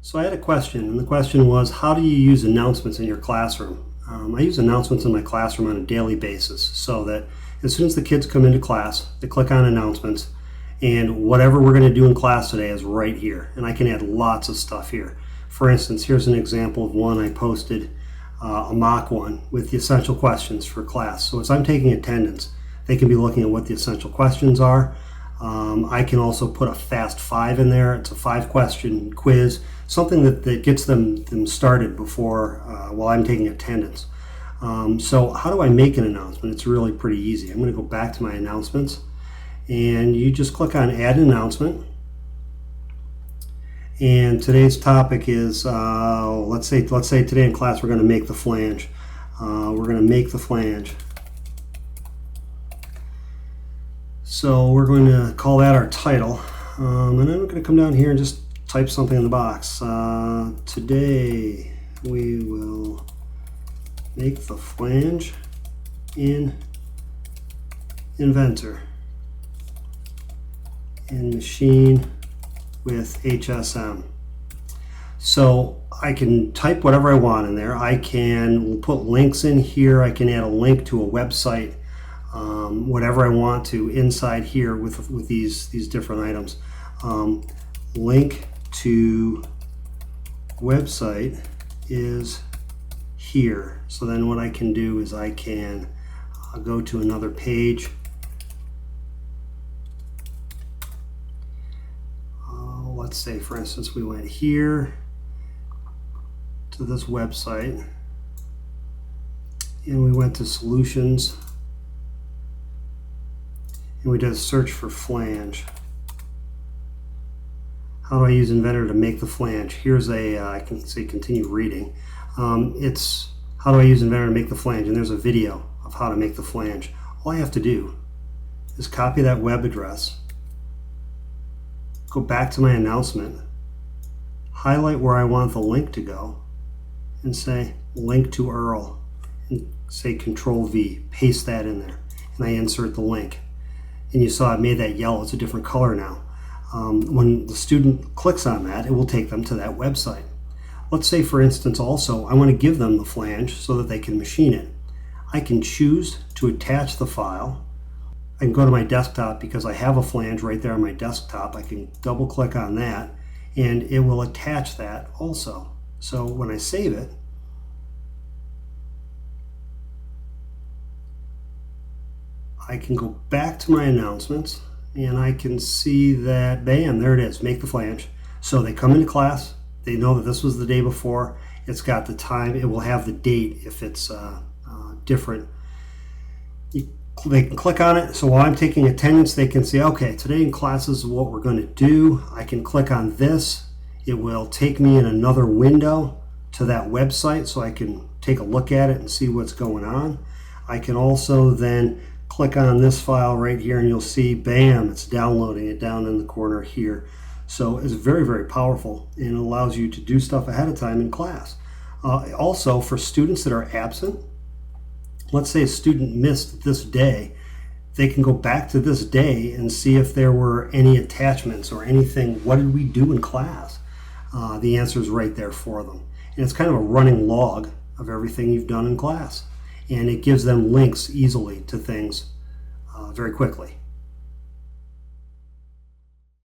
So I had a question, and the question was, how do you use announcements in your classroom? I use announcements in my classroom on a daily basis so that as soon as the kids come into class, they click on announcements, and whatever we're going to do in class today is right here. And I can add lots of stuff here. For instance, here's an example of one I posted, a mock one with the essential questions for class. So as I'm taking attendance, they can be looking at what the essential questions are. I can also put a fast 5 in there. It's a 5-question quiz, something that gets them started before while I'm taking attendance. So how do I make an announcement? It's really pretty easy. I'm going to go back to my announcements, and you just click on Add an Announcement. And today's topic is let's say today in class we're going to make the flange. We're going to make the flange. So we're going to call that our title, and then we're going to come down here and just type something in the box. Today we will make the flange in Inventor and machine with HSM. So I can type whatever I want in there. I can put links in here. I can add a link to a website. Whatever I want to inside here with these different items. Link to website is here. So then what I can do is I can go to another page. Let's say, for instance, we went here to this website and we went to solutions. And we did a search for flange. How do I use Inventor to make the flange? Here's I can say continue reading. It's how do I use Inventor to make the flange? And there's a video of how to make the flange. All I have to do is copy that web address, go back to my announcement, highlight where I want the link to go, and say link to URL, and say Control V, paste that in there, and I insert the link. And you saw it made that yellow. It's a different color now. When the student clicks on that, it will take them to that website. Let's say, for instance, also, I want to give them the flange so that they can machine it. I can choose to attach the file. I can go to my desktop because I have a flange right there on my desktop. I can double click on that and it will attach that also. So when I save it, I can go back to my announcements and I can see that, bam, there it is, make the flange. So they come into class, they know that this was the day before, it's got the time, it will have the date if it's different. They can click on it, so while I'm taking attendance, they can see, okay, today in class is what we're going to do. I can click on this, it will take me in another window to that website so I can take a look at it and see what's going on. I can also then click on this file right here and you'll see, bam, it's downloading it down in the corner here. So it's very, very powerful and it allows you to do stuff ahead of time in class. Also, for students that are absent, let's say a student missed this day, they can go back to this day and see if there were any attachments or anything. What did we do in class? The answer is right there for them. And it's kind of a running log of everything you've done in class. And it gives them links easily to things very quickly.